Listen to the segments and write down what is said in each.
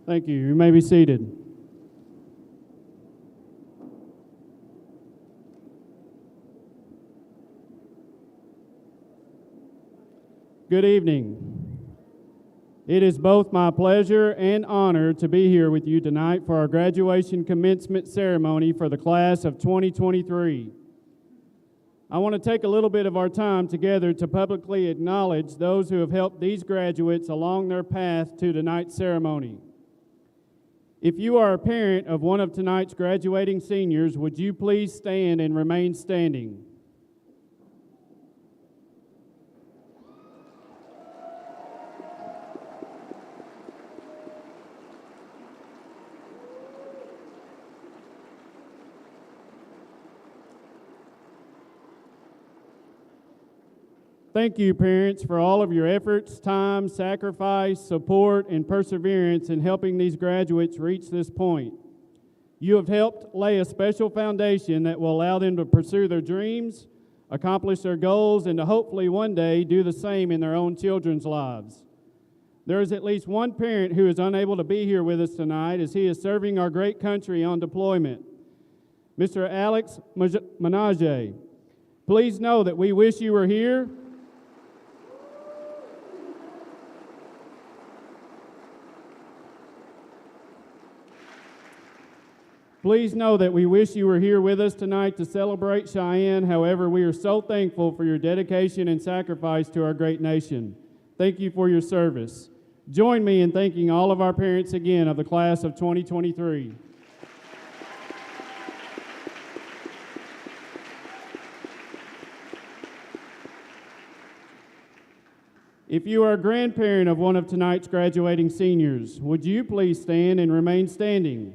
Thank you. You may be seated. Good evening. It is both my pleasure and honor to be here with you tonight for our graduation commencement ceremony for the class of 2023. I want to take a little bit of our time together to publicly acknowledge those who have helped these graduates along their path to tonight's ceremony. If you are a parent of one of tonight's graduating seniors, would you please stand and remain standing? Thank you, parents, for all of your efforts, time, sacrifice, support, and perseverance in helping these graduates reach this point. You have helped lay a special foundation that will allow them to pursue their dreams, accomplish their goals, and to hopefully one day do the same in their own children's lives. There is at least one parent who is unable to be here with us tonight as he is serving our great country on deployment. Mr. Alex Menage, please know that we wish you were here. Please know that we wish you were here with us tonight to celebrate Cheyenne. However, we are so thankful for your dedication and sacrifice to our great nation. Thank you for your service. Join me in thanking all of our parents again of the class of 2023. If you are a grandparent of one of tonight's graduating seniors, would you please stand and remain standing?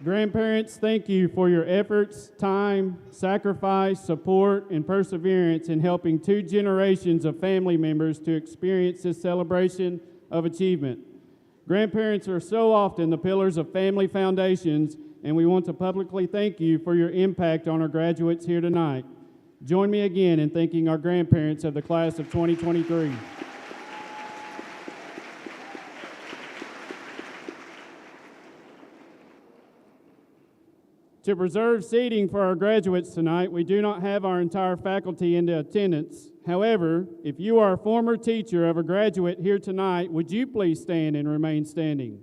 Grandparents, thank you for your efforts, time, sacrifice, support, and perseverance in helping two generations of family members to experience this celebration of achievement. Grandparents are so often the pillars of family foundations, and we want to publicly thank you for your impact on our graduates here tonight. Join me again in thanking our grandparents of the class of 2023. To preserve seating for our graduates tonight, we do not have our entire faculty into attendance. However, if you are a former teacher of a graduate here tonight, would you please stand and remain standing?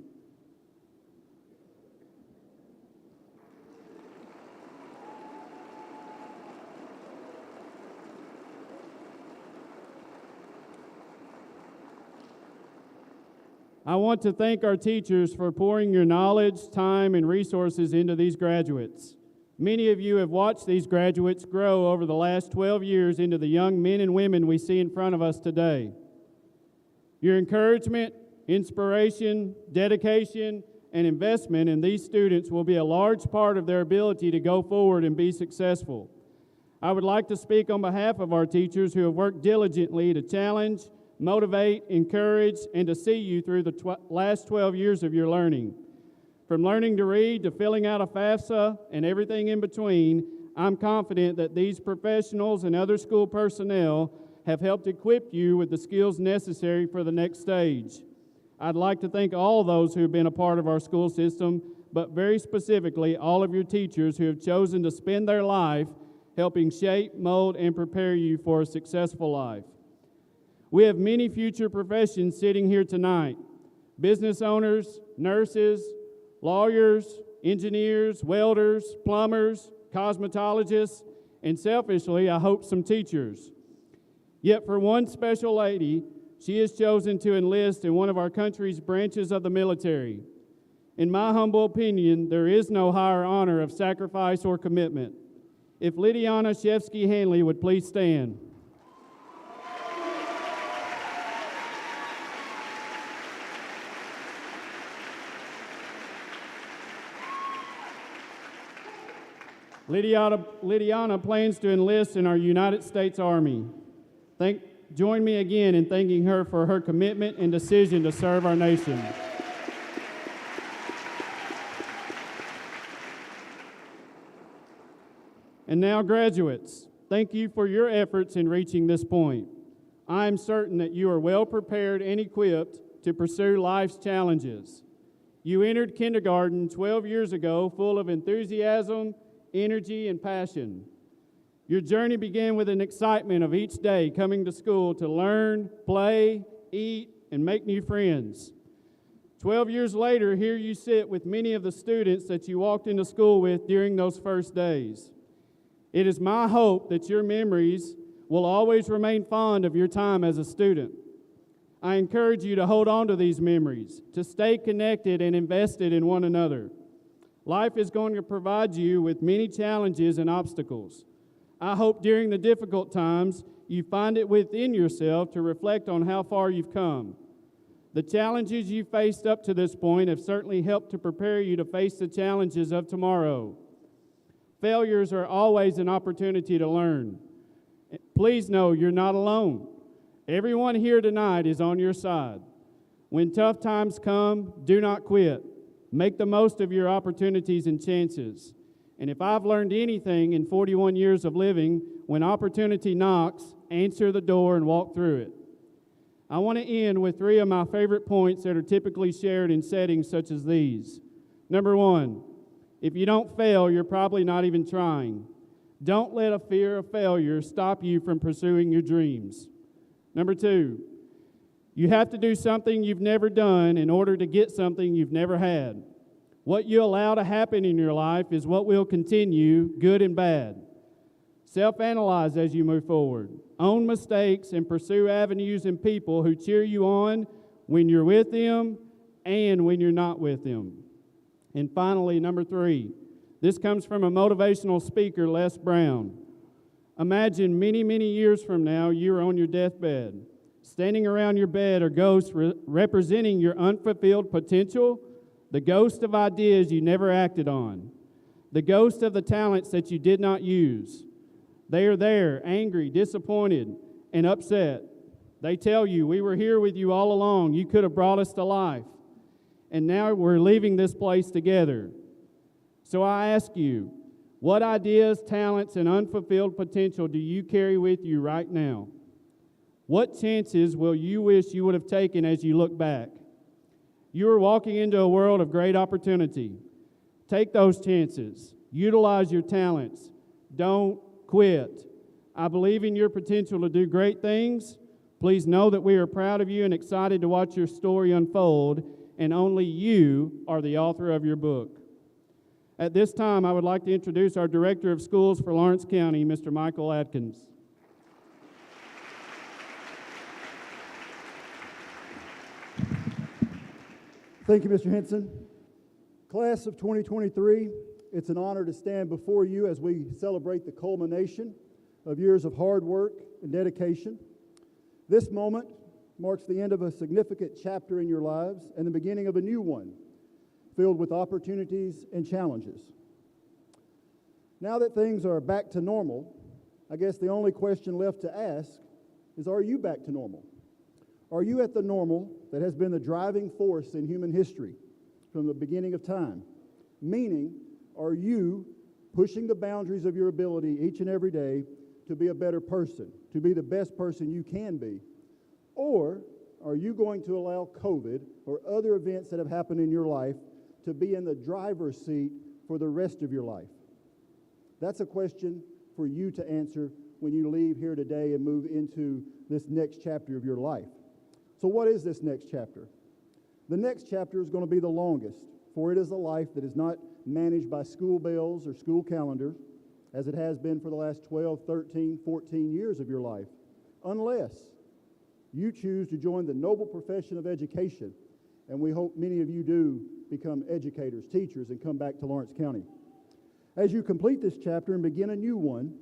I want to thank our teachers for pouring your knowledge, time, and resources into these graduates. Many of you have watched these graduates grow over the last 12 years into the young men and women we see in front of us today. Your encouragement, inspiration, dedication, and investment in these students will be a large part of their ability to go forward and be successful. I would like to speak on behalf of our teachers who have worked diligently to challenge, motivate, encourage, and to see you through the last 12 years of your learning. From learning to read to filling out a FAFSA and everything in between, I'm confident that these professionals and other school personnel have helped equip you with the skills necessary for the next stage. I'd like to thank all those who have been a part of our school system, but very specifically all of your teachers who have chosen to spend their life helping shape, mold, and prepare you for a successful life. We have many future professions sitting here tonight: business owners, nurses, lawyers, engineers, welders, plumbers, cosmetologists, and selfishly, I hope some teachers. Yet for one special lady, she has chosen to enlist in one of our country's branches of the military. In my humble opinion, there is no higher honor of sacrifice or commitment. If Lydiana Shevsky-Hanley would please stand. Lydiana plans to enlist in our United States Army. Join me again in thanking her for her commitment and decision to serve our nation. And now, graduates, thank you for your efforts in reaching this point. I am certain that you are well prepared and equipped to pursue life's challenges. You entered kindergarten 12 years ago full of enthusiasm, energy, and passion. Your journey began with an excitement of each day coming to school to learn, play, eat, and make new friends. 12 years later, here you sit with many of the students that you walked into school with during those first days. It is my hope that your memories will always remain fond of your time as a student. I encourage you to hold on to these memories, to stay connected and invested in one another. Life is going to provide you with many challenges and obstacles. I hope during the difficult times, you find it within yourself to reflect on how far you've come. The challenges you faced up to this point have certainly helped to prepare you to face the challenges of tomorrow. Failures are always an opportunity to learn. Please know you're not alone. Everyone here tonight is on your side. When tough times come, do not quit. Make the most of your opportunities and chances. And if I've learned anything in 41 years of living, when opportunity knocks, answer the door and walk through it. I want to end with 3 of my favorite points that are typically shared in settings such as these. Number 1, if you don't fail, you're probably not even trying. Don't let a fear of failure stop you from pursuing your dreams. Number 2, you have to do something you've never done in order to get something you've never had. What you allow to happen in your life is what will continue, good and bad. Self-analyze as you move forward. Own mistakes and pursue avenues and people who cheer you on when you're with them and when you're not with them. And finally, number 3, this comes from a motivational speaker, Les Brown. Imagine many, many years from now, you're on your deathbed. Standing around your bed are ghosts representing your unfulfilled potential, the ghost of ideas you never acted on, the ghost of the talents that you did not use. They are there, angry, disappointed, and upset. They tell you, we were here with you all along. You could have brought us to life. And now we're leaving this place together. So I ask you, what ideas, talents, and unfulfilled potential do you carry with you right now? What chances will you wish you would have taken as you look back? You are walking into a world of great opportunity. Take those chances. Utilize your talents. Don't quit. I believe in your potential to do great things. Please know that we are proud of you and excited to watch your story unfold, and only you are the author of your book. At this time, I would like to introduce our Director of Schools for Lawrence County, Mr. Michael Atkins. Thank you, Mr. Henson. Class of 2023, it's an honor to stand before you as we celebrate the culmination of years of hard work and dedication. This moment marks the end of a significant chapter in your lives and the beginning of a new one, filled with opportunities and challenges. Now that things are back to normal, I guess the only question left to ask is, are you back to normal? Are you at the normal that has been the driving force in human history from the beginning of time? Meaning, are you pushing the boundaries of your ability each and every day to be a better person, to be the best person you can be? Or are you going to allow COVID or other events that have happened in your life to be in the driver's seat for the rest of your life? That's a question for you to answer when you leave here today and move into this next chapter of your life. So what is this next chapter? The next chapter is going to be the longest, for it is a life that is not managed by school bells or school calendars, as it has been for the last 12, 13, 14 years of your life, unless you choose to join the noble profession of education, and we hope many of you do become educators, teachers, and come back to Lawrence County. As you complete this chapter and begin a new one,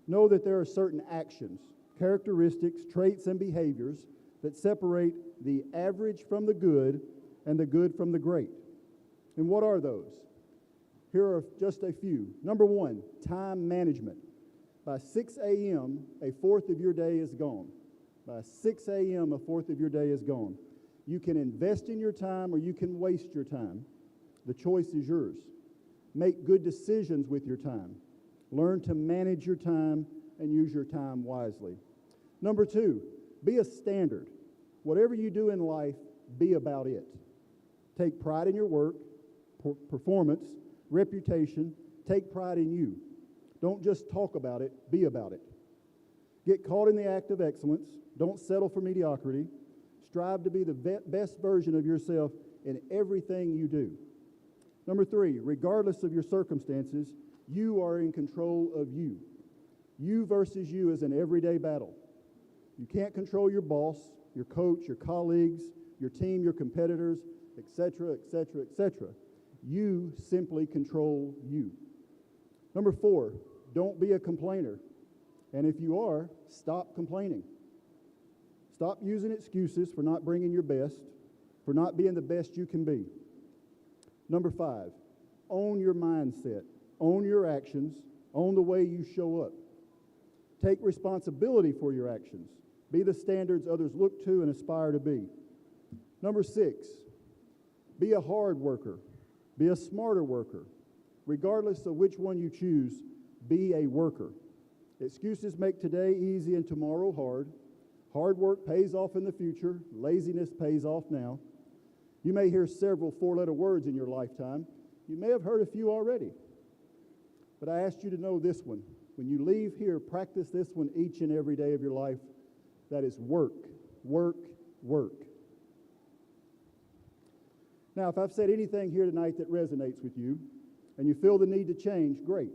know that there are certain actions, characteristics, traits, and behaviors that separate the average from the good and the good from the great. And what are those? Here are just a few. Number 1, time management. By 6 a.m., a fourth of your day is gone. By 6 a.m., a fourth of your day is gone. You can invest in your time or you can waste your time. The choice is yours. Make good decisions with your time. Learn to manage your time and use your time wisely. Number 2, be a standard. Whatever you do in life, be about it. Take pride in your work, performance, reputation. Take pride in you. Don't just talk about it, be about it. Get caught in the act of excellence. Don't settle for mediocrity. Strive to be the best version of yourself in everything you do. Number 3, regardless of your circumstances, you are in control of you. You versus you is an everyday battle. You can't control your boss, your coach, your colleagues, your team, your competitors, etc., etc., etc. You simply control you. Number 4, don't be a complainer. And if you are, stop complaining. Stop using excuses for not bringing your best, for not being the best you can be. Number 5, own your mindset, own your actions, own the way you show up. Take responsibility for your actions. Be the standards others look to and aspire to be. Number 6, be a hard worker. Be a smarter worker. Regardless of which one you choose, be a worker. Excuses make today easy and tomorrow hard. Hard work pays off in the future. Laziness pays off now. You may hear several 4-letter words in your lifetime. You may have heard a few already. But I asked you to know this one. When you leave here, practice this one each and every day of your life. That is work, work, work. Now, if I've said anything here tonight that resonates with you, and you feel the need to change, great.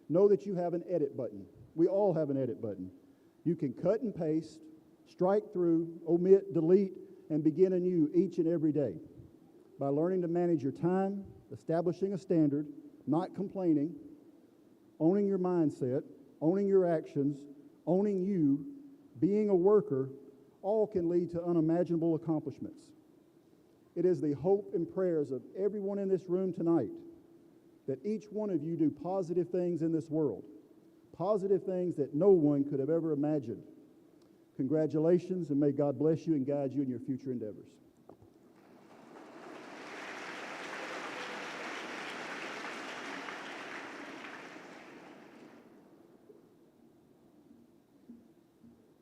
Know that you have an edit button. We all have an edit button. You can cut and paste, strike through, omit, delete, and begin anew each and every day. By learning to manage your time, establishing a standard, not complaining, owning your mindset, owning your actions, owning you, being a worker, all can lead to unimaginable accomplishments. It is the hope and prayers of everyone in this room tonight that each one of you do positive things in this world, positive things that no one could have ever imagined. Congratulations, and may God bless you and guide you in your future endeavors.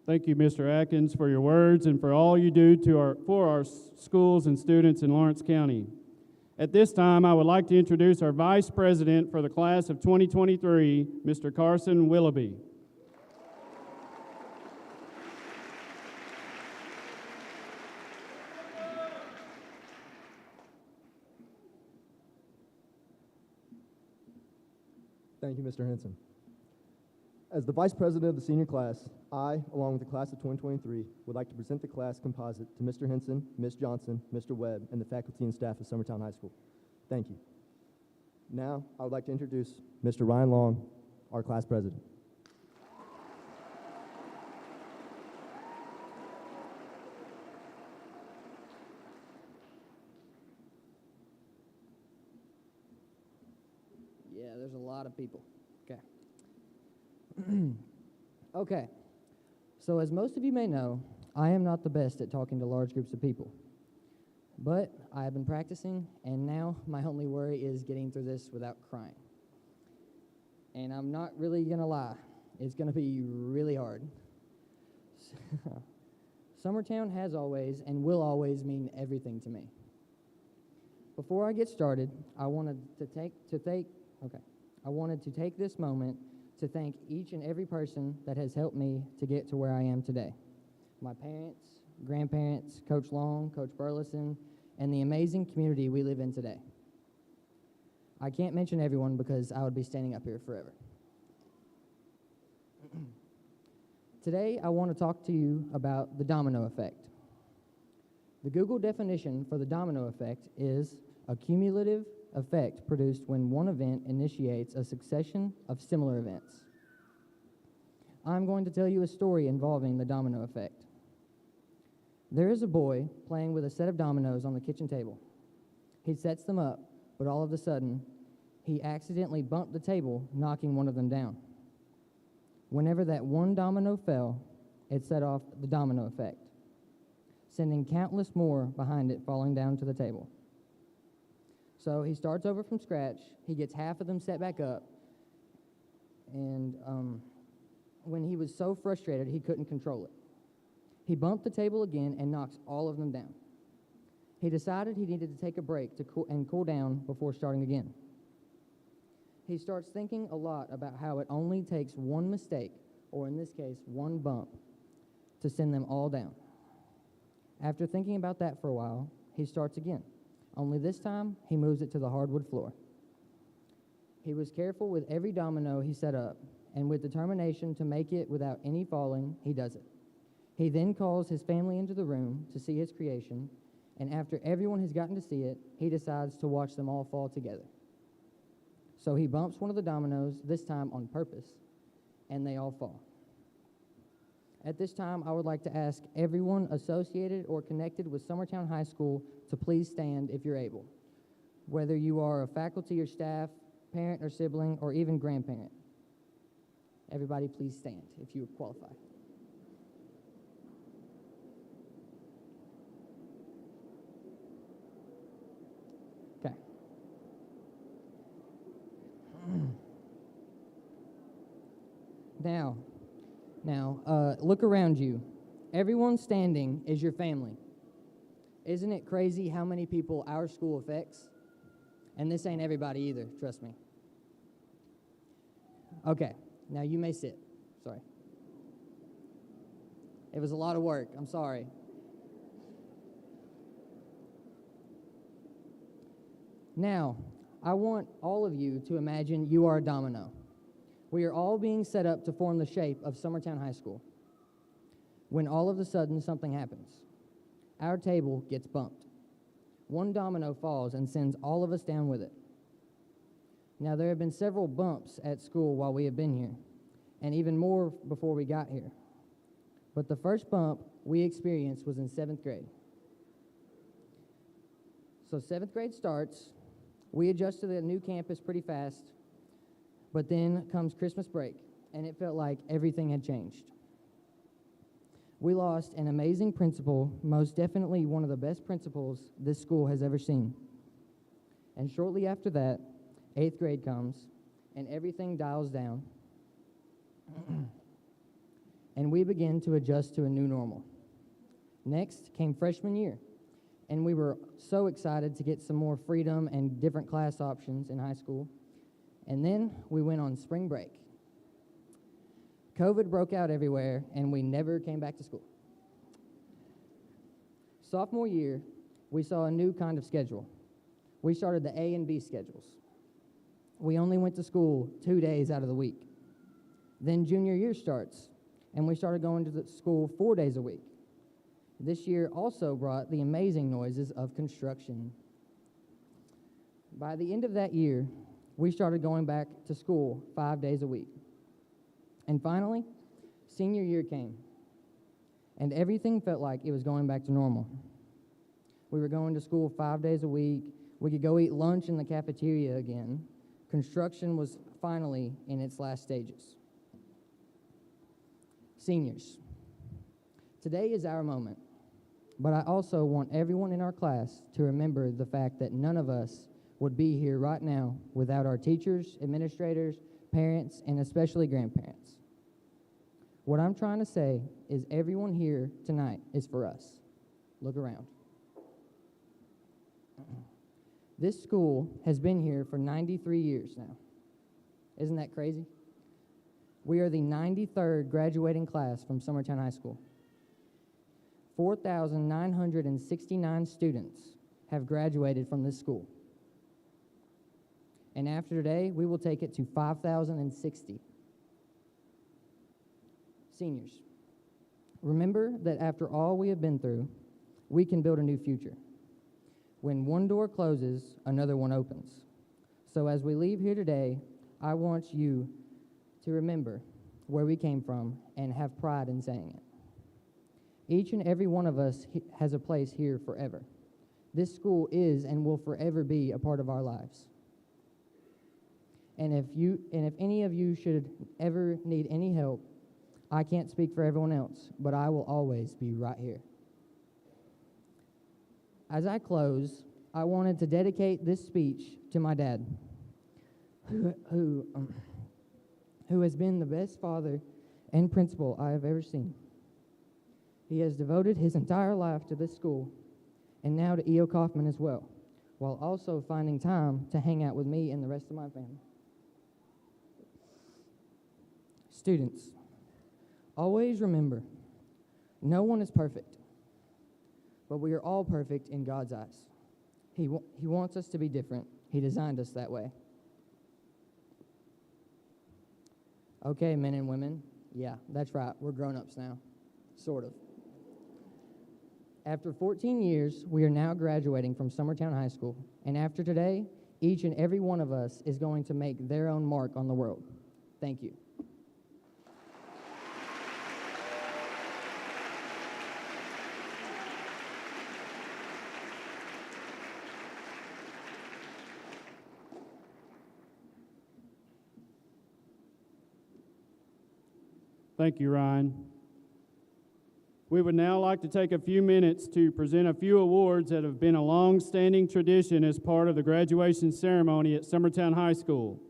Thank you, Mr. Atkins, for your words and for all you do for our schools and students in Lawrence County. At this time, I would like to introduce our Vice President for the class of 2023, Mr. Carson Willoughby. Thank you, Mr. Henson. As the Vice President of the senior class, I, along with the class of 2023, would like to present the class composite to Mr. Henson, Ms. Johnson, Mr. Webb, and the faculty and staff of Summertown High School. Thank you. Now, I would like to introduce Mr. Ryan Long, our class president. Yeah, there's a lot of people. Okay. Okay. So as most of you may know, I am not the best at talking to large groups of people. But I have been practicing, and now my only worry is getting through this without crying. And I'm not really going to lie. It's going to be really hard. Summertown has always and will always mean everything to me. Before I get started, I wanted to take this moment to thank each and every person that has helped me to get to where I am today. My parents, grandparents, Coach Long, Coach Burleson, and the amazing community we live in today. I can't mention everyone because I would be standing up here forever. Today, I want to talk to you about the domino effect. The Google definition for the domino effect is a cumulative effect produced when one event initiates a succession of similar events. I'm going to tell you a story involving the domino effect. There is a boy playing with a set of dominoes on the kitchen table. He sets them up, but all of a sudden, he accidentally bumped the table, knocking one of them down. Whenever that one domino fell, it set off the domino effect, sending countless more behind it falling down to the table. So he starts over from scratch, he gets half of them set back up, and when he was so frustrated he couldn't control it. He bumped the table again and knocks all of them down. He decided he needed to take a break to cool down before starting again. He starts thinking a lot about how it only takes one mistake, or in this case, one bump, to send them all down. After thinking about that for a while, he starts again, only this time he moves it to the hardwood floor. He was careful with every domino he set up, and with determination to make it without any falling, he does it. He then calls his family into the room to see his creation, and after everyone has gotten to see it, he decides to watch them all fall together. So he bumps one of the dominoes, this time on purpose, and they all fall. At this time, I would like to ask everyone associated or connected with Summertown High School to please stand if you're able, whether you are a faculty or staff, parent or sibling, or even grandparent. Everybody please stand if you qualify. Okay. Now, look around you. Everyone standing is your family. Isn't it crazy how many people our school affects? And this ain't everybody either, trust me. Okay, now you may sit. Sorry. It was a lot of work, I'm sorry. Now, I want all of you to imagine you are a domino. We are all being set up to form the shape of Summertown High School. When all of a sudden something happens. Our table gets bumped. One domino falls and sends all of us down with it. Now, there have been several bumps at school while we have been here, and even more before we got here. But the first bump we experienced was in 7th grade. So 7th grade starts. We adjust to the new campus pretty fast, but then comes Christmas break, and it felt like everything had changed. We lost an amazing principal, most definitely one of the best principals this school has ever seen. And shortly after that, 8th grade comes, and everything dials down, and we begin to adjust to a new normal. Next came freshman year, and we were so excited to get some more freedom and different class options in high school. And then we went on spring break. COVID broke out everywhere, and we never came back to school. Sophomore year, we saw a new kind of schedule. We started the A and B schedules. We only went to school 2 days out of the week. Then junior year starts, and we started going to the school 4 days a week. This year also brought the amazing noises of construction. By the end of that year, we started going back to school 5 days a week. And finally, senior year came, and everything felt like it was going back to normal. We were going to school 5 days a week. We could go eat lunch in the cafeteria again. Construction was finally in its last stages. Seniors, today is our moment, but I also want everyone in our class to remember the fact that none of us would be here right now without our teachers, administrators, parents, and especially grandparents. What I'm trying to say is everyone here tonight is for us. Look around. This school has been here for 93 years now. Isn't that crazy? We are the 93rd graduating class from Summertown High School. 4,969 students have graduated from this school. And after today, we will take it to 5,060. Seniors, remember that after all we have been through, we can build a new future. When one door closes, another one opens. So as we leave here today, I want you to remember where we came from and have pride in saying it. Each and every one of us has a place here forever. This school is and will forever be a part of our lives. And if any of you should ever need any help, I can't speak for everyone else, but I will always be right here. As I close, I wanted to dedicate this speech to my dad, who who has been the best father and principal I have ever seen. He has devoted his entire life to this school and now to E.O. Kaufman as well, while also finding time to hang out with me and the rest of my family. Students, always remember, no one is perfect, but we are all perfect in God's eyes. He wants us to be different. He designed us that way. Okay, men and women. Yeah, that's right. We're grown-ups now. Sort of. After 14 years, we are now graduating from Summertown High School, and after today, each and every one of us is going to make their own mark on the world. Thank you. Thank you, Ryan. We would now like to take a few minutes to present a few awards that have been a long-standing tradition as part of the graduation ceremony at Summertown High School.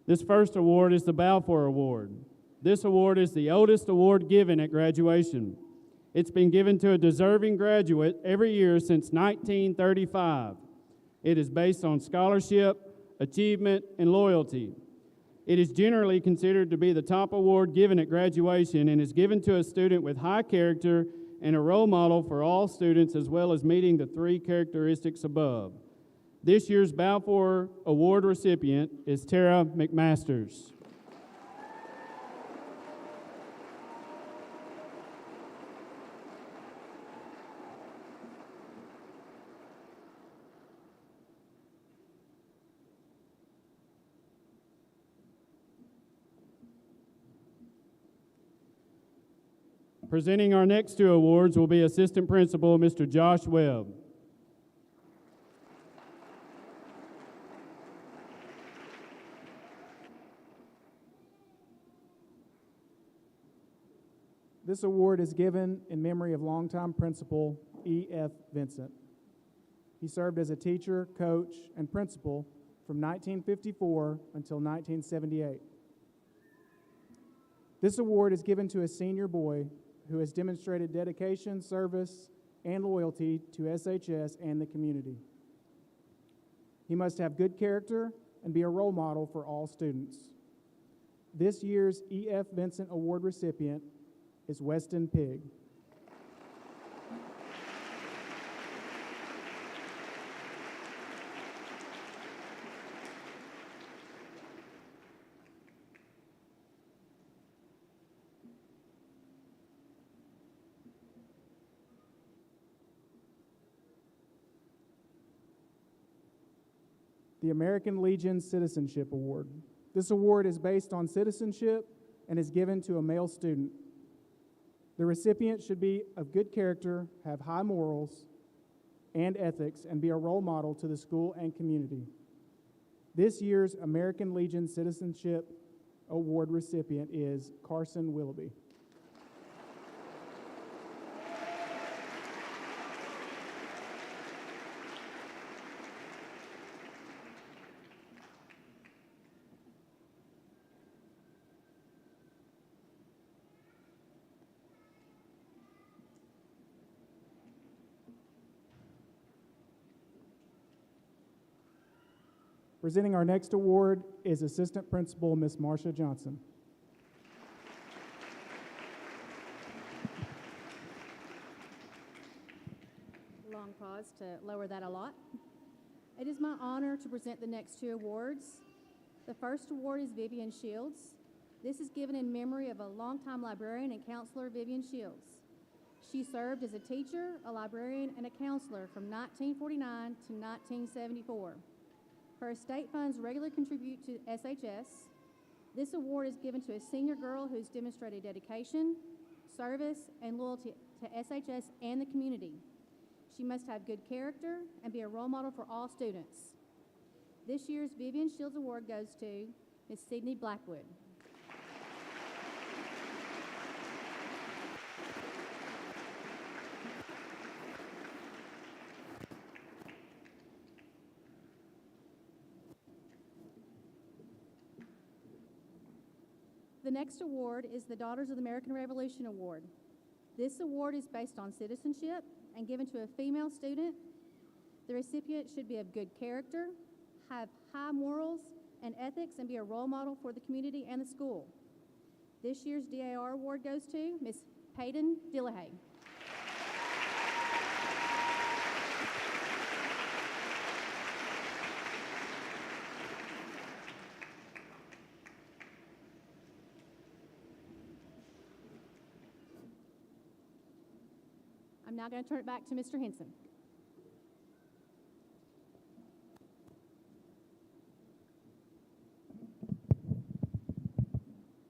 This first award is the Balfour Award. This award is the oldest award given at graduation. It's been given to a deserving graduate every year since 1935. It is based on scholarship, achievement, and loyalty. It is generally considered to be the top award given at graduation and is given to a student with high character and a role model for all students, as well as meeting the three characteristics above. This year's Balfour Award recipient is Tara McMasters. Presenting our next two awards will be Assistant Principal, Mr. Josh Webb. This award is given in memory of longtime principal E.F. Vincent. He served as a teacher, coach, and principal from 1954 until 1978. This award is given to a senior boy who has demonstrated dedication, service, and loyalty to SHS and the community. He must have good character and be a role model for all students. This year's E.F. Vincent Award recipient is Weston Pigg. The American Legion Citizenship Award. This award is based on citizenship and is given to a male student. The recipient should be of good character, have high morals and ethics, and be a role model to the school and community. This year's American Legion Citizenship Award recipient is Carson Willoughby. Presenting our next award is Assistant Principal, Miss Marsha Johnson. Long pause to lower that a lot. It is my honor to present the next two awards. The first award is Vivian Shields. This is given in memory of a longtime librarian and counselor, Vivian Shields. She served as a teacher, a librarian, and a counselor from 1949 to 1974. Her estate funds regularly contribute to SHS. This award is given to a senior girl who's demonstrated dedication, service, and loyalty to SHS and the community. She must have good character and be a role model for all students. This year's Vivian Shields Award goes to Ms. Sydney Blackwood. The next award is the Daughters of the American Revolution Award. This award is based on citizenship and given to a female student. The recipient should be of good character, have high morals and ethics, and be a role model for the community and the school. This year's DAR award goes to Miss Peyton Dillahay. I'm now going to turn it back to Mr. Henson.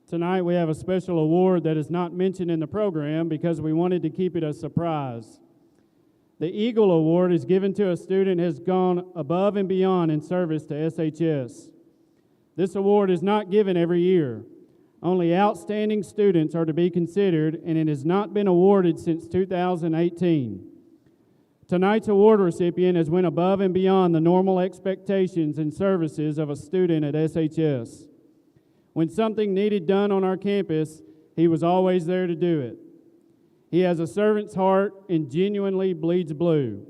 Tonight we have a special award that is not mentioned in the program because we wanted to keep it a surprise. The Eagle Award is given to a student who has gone above and beyond in service to SHS. This award is not given every year. Only outstanding students are to be considered, and it has not been awarded since 2018. Tonight's award recipient has went above and beyond the normal expectations and services of a student at SHS. When something needed done on our campus, he was always there to do it. He has a servant's heart and genuinely bleeds blue.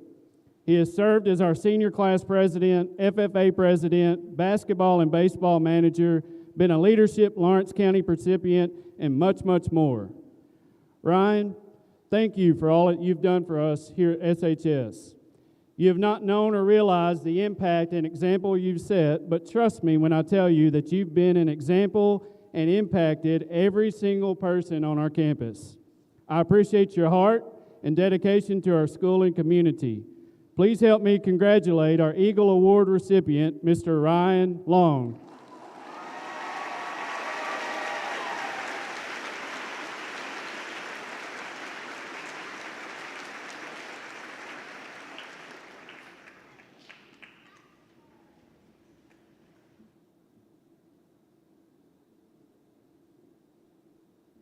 He has served as our senior class president, FFA president, basketball and baseball manager, been a leadership Lawrence County recipient, and much, much more. Ryan, thank you for all that you've done for us here at SHS. You have not known or realized the impact and example you've set, but trust me when I tell you that you've been an example and impacted every single person on our campus. I appreciate your heart and dedication to our school and community. Please help me congratulate our Eagle Award recipient, Mr. Ryan Long.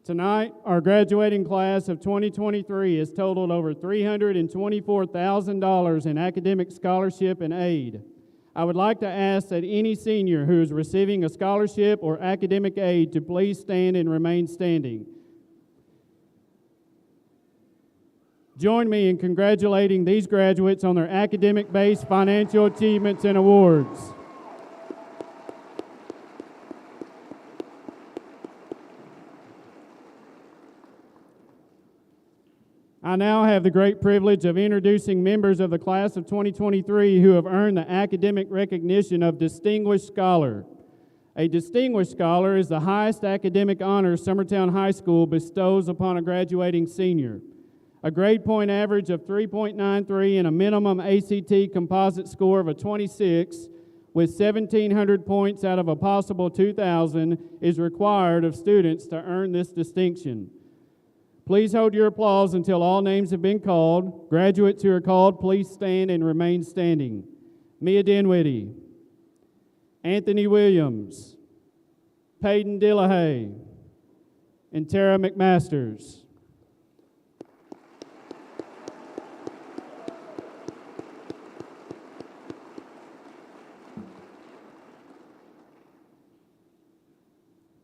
Tonight, our graduating class of 2023 has totaled over $324,000 in academic scholarship and aid. I would like to ask that any senior who is receiving a scholarship or academic aid to please stand and remain standing. Join me in congratulating these graduates on their academic-based financial achievements and awards. I now have the great privilege of introducing members of the class of 2023 who have earned the academic recognition of Distinguished Scholar. A Distinguished Scholar is the highest academic honor Summertown High School bestows upon a graduating senior. A grade point average of 3.93 and a minimum ACT composite score of a 26 with 1,700 points out of a possible 2,000 is required of students to earn this distinction. Please hold your applause until all names have been called. Graduates who are called, please stand and remain standing. Mia Dinwiddie, Anthony Williams, Peyton Dillahay, and Tara McMasters.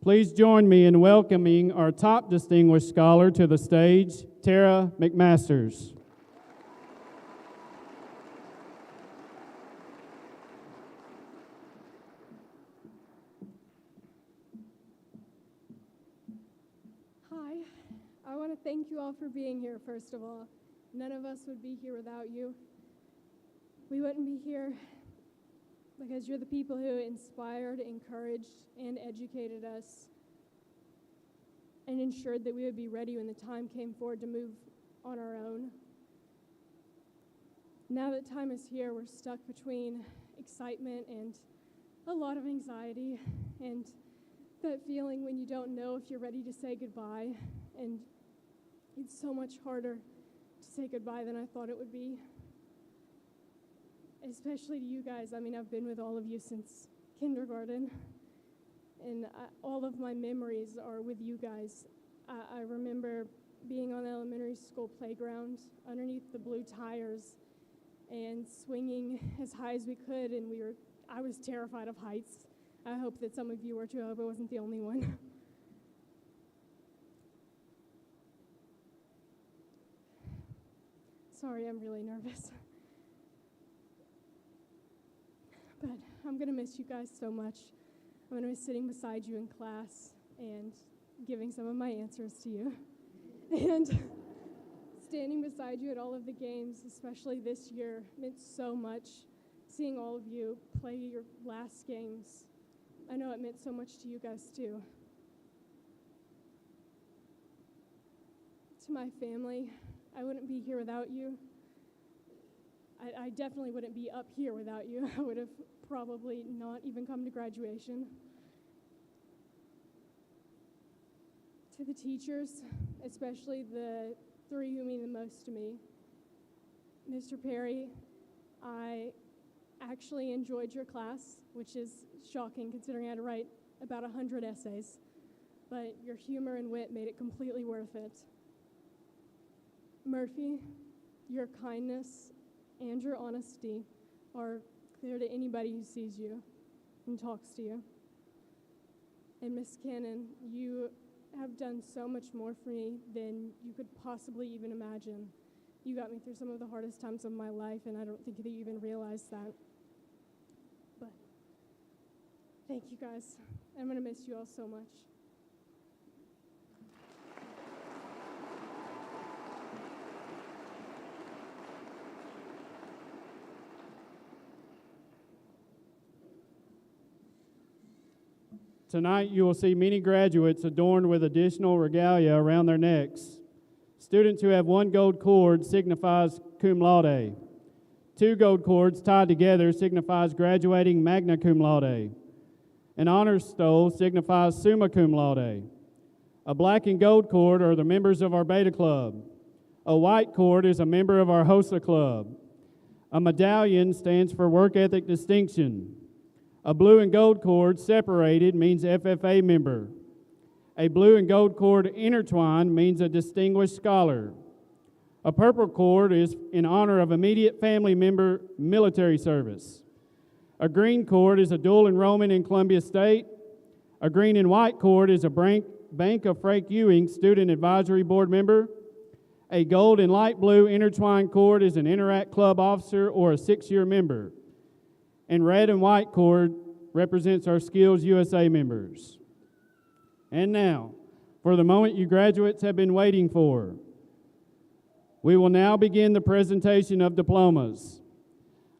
Please join me in welcoming our top distinguished scholar to the stage, Tara McMasters. Hi, I want to thank you all for being here, first of all. None of us would be here without you. We wouldn't be here because you're the people who inspired, encouraged, and educated us and ensured that we would be ready when the time came forward to move on our own. Now that time is here, we're stuck between excitement and a lot of anxiety and that feeling when you don't know if you're ready to say goodbye. And it's so much harder to say goodbye than I thought it would be. Especially to you guys. I mean, I've been with all of you since kindergarten, and all of my memories are with you guys. I remember being on the elementary school playground underneath the blue tires and swinging as high as we could, and I was terrified of heights. I hope that some of you were too. I hope I wasn't the only one. Sorry, I'm really nervous. But I'm going to miss you guys so much. I'm going to miss sitting beside you in class and giving some of my answers to you. And standing beside you at all of the games, especially this year, meant so much. Seeing all of you play your last games, I know it meant so much to you guys too. To my family, I wouldn't be here without you. I definitely wouldn't be up here without you. I would have probably not even come to graduation. To the teachers, especially the three who mean the most to me. Mr. Perry, I actually enjoyed your class, which is shocking considering I had to write about 100 essays, but your humor and wit made it completely worth it. Murphy, your kindness and your honesty are clear to anybody who sees you and talks to you. And Miss Cannon, you have done so much more for me than you could possibly even imagine. You got me through some of the hardest times of my life, and I don't think that you even realize that. But thank you guys. I'm going to miss you all so much. Tonight, you will see many graduates adorned with additional regalia around their necks. Students who have one gold cord signifies cum laude. 2 gold cords tied together signifies graduating magna cum laude. An honors stole signifies summa cum laude. A black and gold cord are the members of our Beta Club. A white cord is a member of our HOSA Club. A medallion stands for work ethic distinction. A blue and gold cord separated means FFA member. A blue and gold cord intertwined means a distinguished scholar. A purple cord is in honor of immediate family member military service. A green cord is a dual enrollment in Columbia State. A green and white cord is a Bank of Frank Ewing Student Advisory Board member. A gold and light blue intertwined cord is an Interact Club officer or a 6-year member. And red and white cord represents our Skills USA members. And now, for the moment you graduates have been waiting for, we will now begin the presentation of diplomas.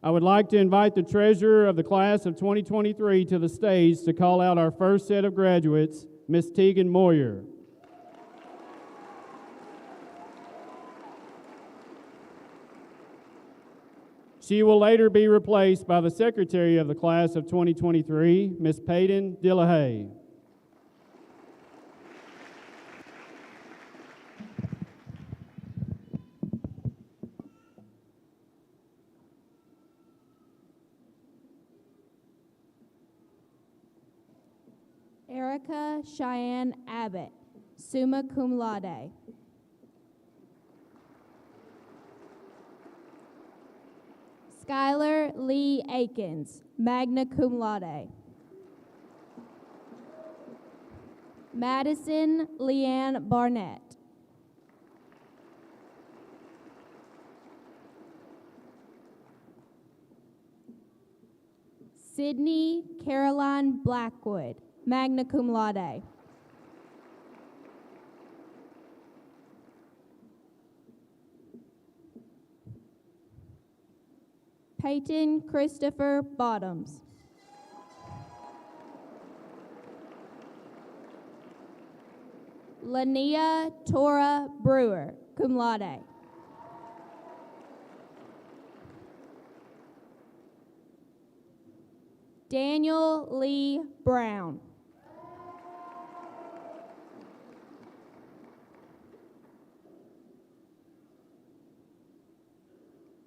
I would like to invite the treasurer of the class of 2023 to the stage to call out our first set of graduates, Ms. Tegan Moyer. She will later be replaced by the secretary of the class of 2023, Ms. Peyton Dillahay. Erica Cheyenne Abbott, summa cum laude. Skylar Lee Akins, magna cum laude. Madison Leanne Barnett. Sydney Caroline Blackwood, magna cum laude. Peyton Christopher Bottoms. Lania Tora Brewer, cum laude. Daniel Lee Brown.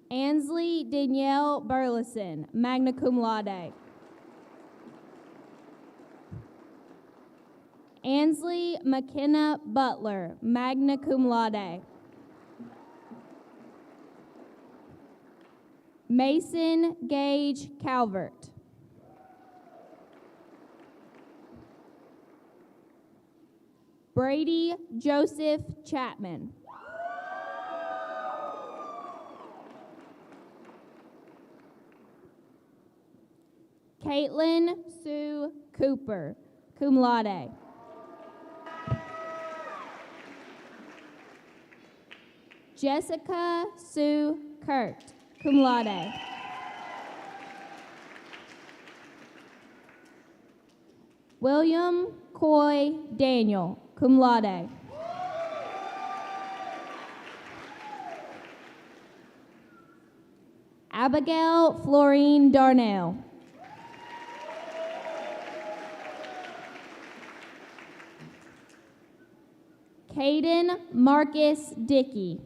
Ansley Danielle Burleson, magna cum laude. Ansley McKenna Butler, magna cum laude. Mason Gage Calvert. Brady Joseph Chapman. Caitlin Sue Cooper, cum laude. Jessica Sue Kurt, cum laude. William Coy Daniel, cum laude. Abigail Florine Darnell. Caden Marcus Dickey.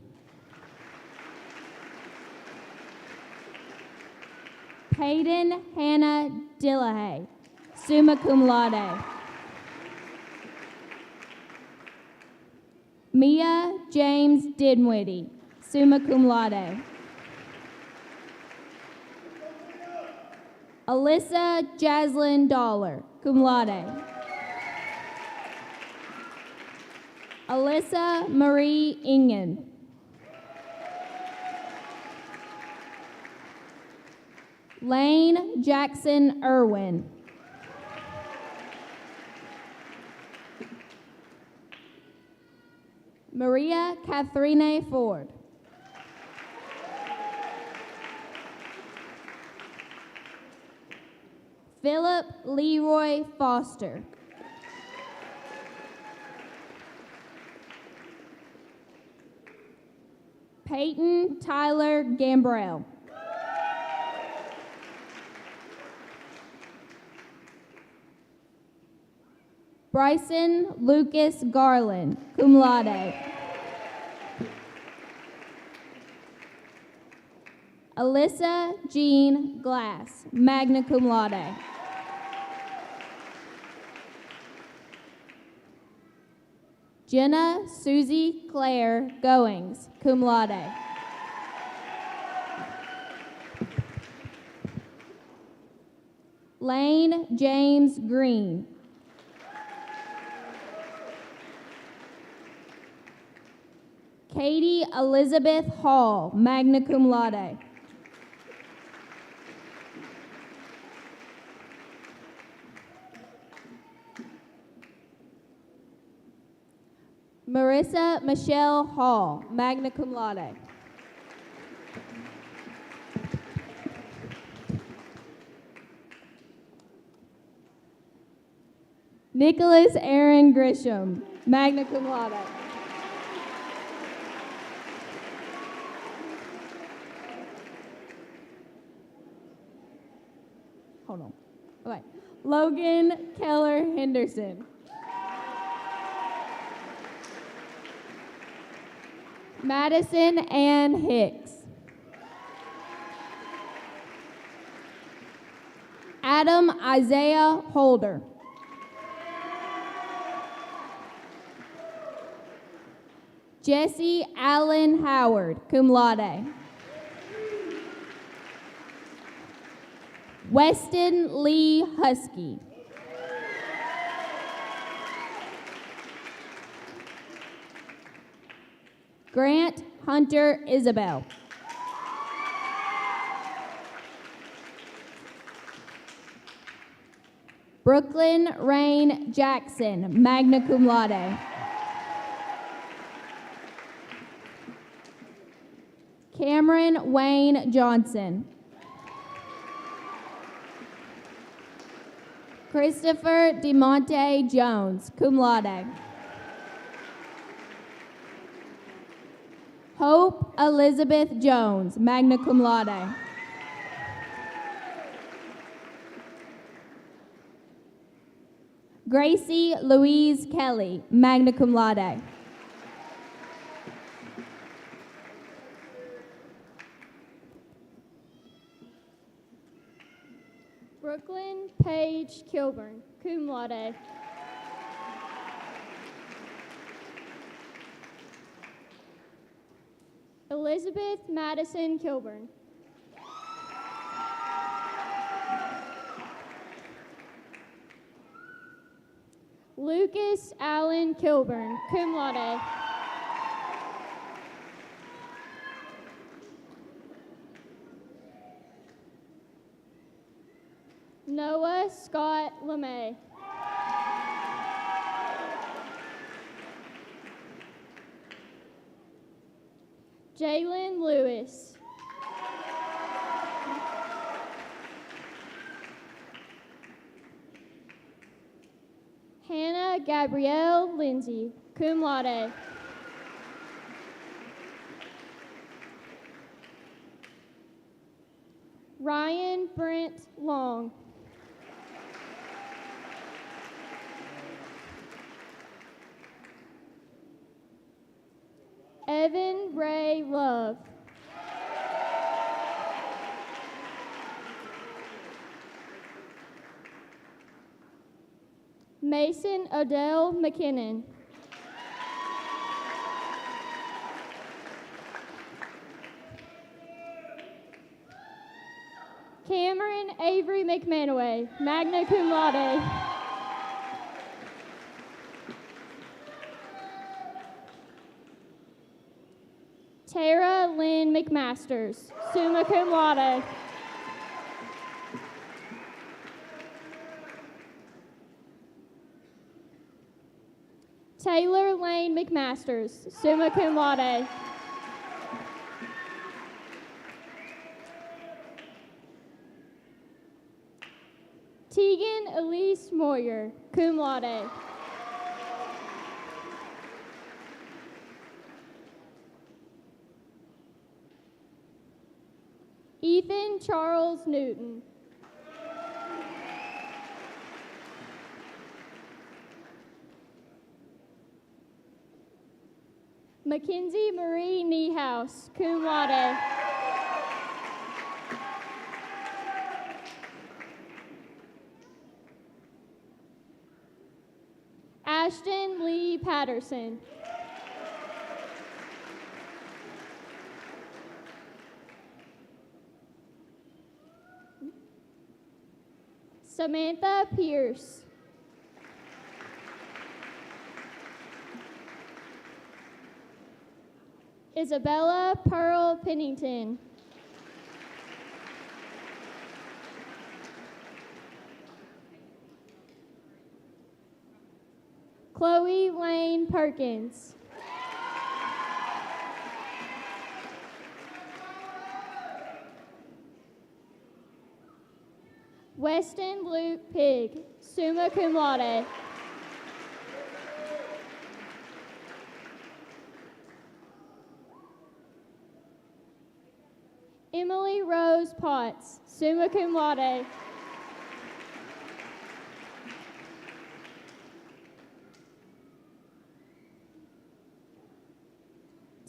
Peyton Hannah Dillahay, summa cum laude. Mia James Dinwiddie, summa cum laude. Alyssa Jaslyn Dollar, cum laude. Alyssa Marie Ingen. Lane Jackson Irwin. Maria Kathrine Ford. Philip Leroy Foster. Peyton Tyler Gambrell. Bryson Lucas Garland, cum laude. Alyssa Jean Glass, magna cum laude. Jenna Susie Claire Goings, cum laude. Lane James Green. Katie Elizabeth Hall, magna cum laude. Marissa Michelle Hall, magna cum laude. Nicholas Aaron Grisham, magna cum laude. Hold on. Okay. Logan Keller Henderson. Madison Ann Hicks. Adam Isaiah Holder. Jesse Allen Howard, cum laude. Weston Lee Husky. Grant Hunter Isabel. Brooklyn Rain Jackson, magna cum laude. Cameron Wayne Johnson. Christopher DeMonte Jones, cum laude. Hope Elizabeth Jones, magna cum laude. Gracie Louise Kelly, magna cum laude. Brooklyn Paige Kilburn, cum laude. Elizabeth Madison Kilburn. Lucas Allen Kilburn, cum laude. Noah Scott LeMay. Jalen Lewis. Hannah Gabrielle Lindsay, cum laude. Ryan Brent Long. Evan Ray Love. Mason Odell McKinnon. Cameron Avery McManaway, magna cum laude. Tara Lynn McMasters, summa cum laude. Taylor Lane McMasters, summa cum laude. Tegan Elise Moyer, cum laude. Ethan Charles Newton. Mackenzie Marie Niehaus, cum laude. Ashton Lee Patterson. Samantha Pierce. Isabella Pearl Pennington. Chloe Lane Perkins. Weston Luke Pig, summa cum laude. Emily Rose Potts, summa cum laude.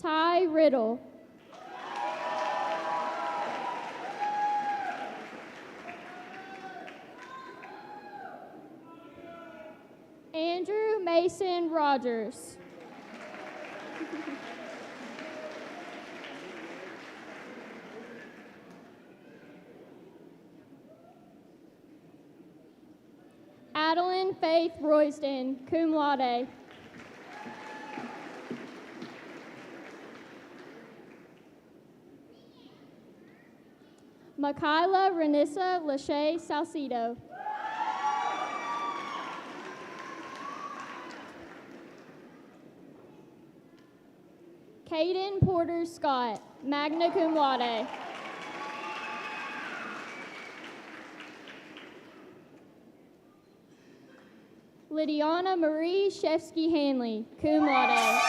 Ty Riddle. Andrew Mason Rogers. Adeline Faith Royston, cum laude. Makayla Renissa Lachey Salcido. Caden Porter Scott, magna cum laude. Lydiana Marie Shefsky Hanley, cum laude.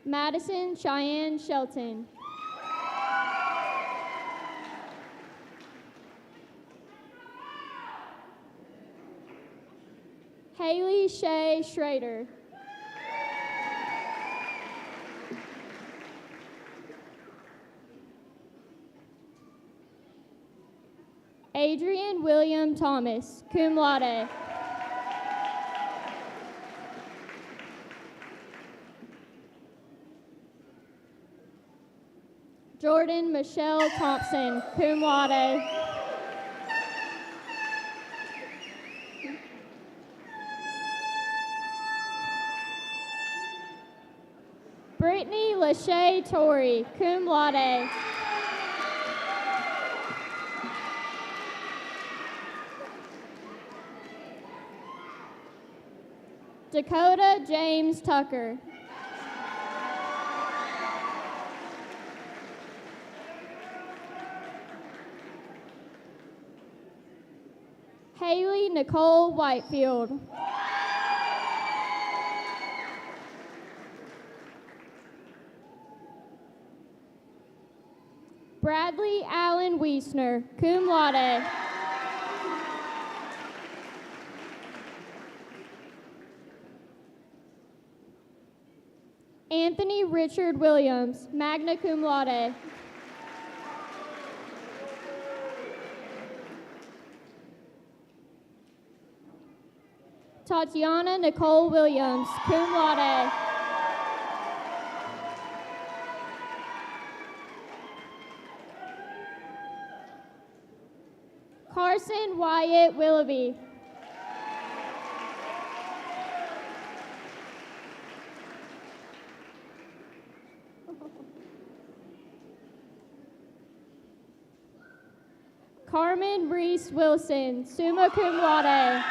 Madison Cheyenne Shelton. Haley Shay Schrader. Adrian William Thomas, cum laude. Jordan Michelle Thompson, cum laude. Brittany Lachey Torrey, cum laude. Dakota James Tucker. Haley Nicole Whitefield. Bradley Allen Wiesner, cum laude. Anthony Richard Williams, magna cum laude. Tatiana Nicole Williams, cum laude. Carson Wyatt Willoughby. Carmen Reese Wilson, summa cum laude.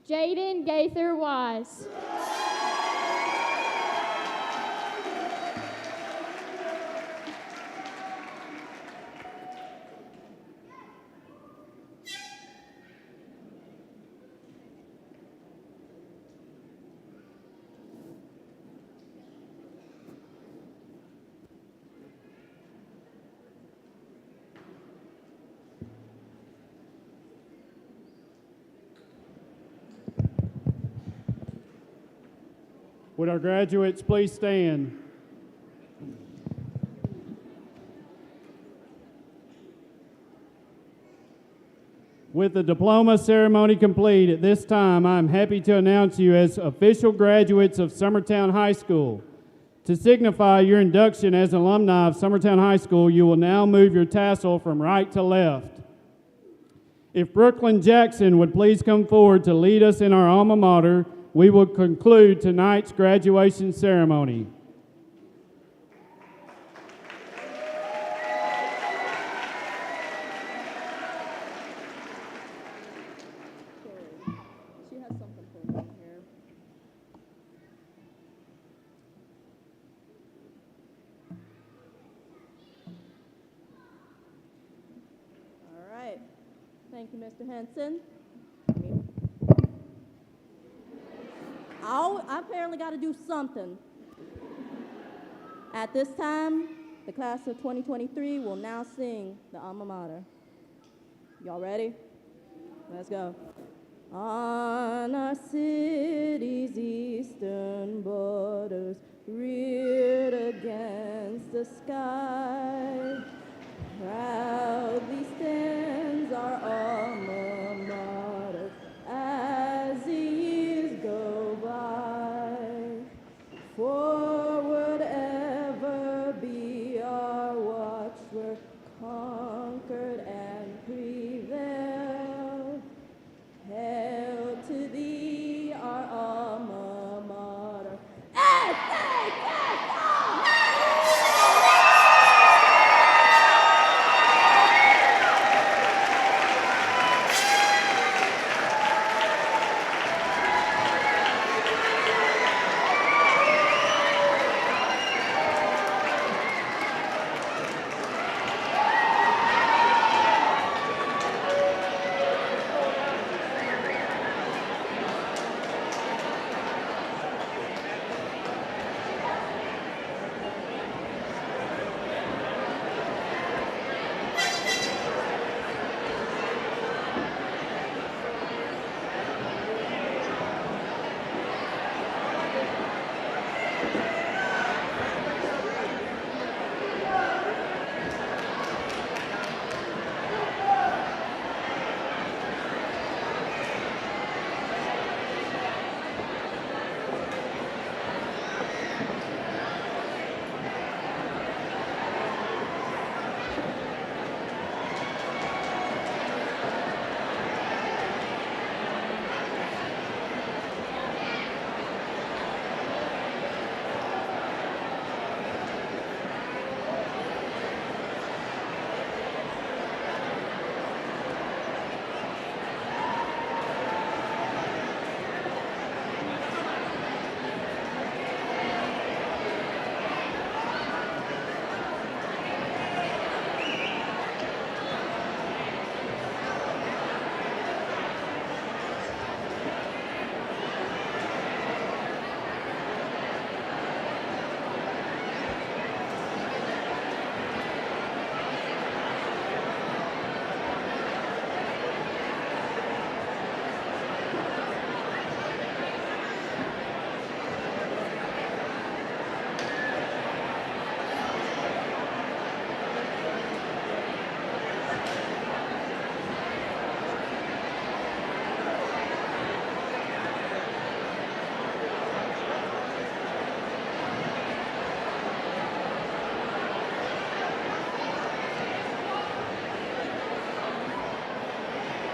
Jaden Gaither Wise. Would our graduates please stand? With the diploma ceremony complete, at this time, I'm happy to announce you as official graduates of Summertown High School. To signify your induction as alumni of Summertown High School, you will now move your tassel from right to left. If Brooklyn Jackson would please come forward to lead us in our alma mater, we will conclude tonight's graduation ceremony. She has something for me here. All right. Thank you, Mr. Henson. I apparently got to do something. At this time, the class of 2023 will now sing the alma mater. Y'all ready? Let's go. On our city's eastern borders, reared against the sky, proudly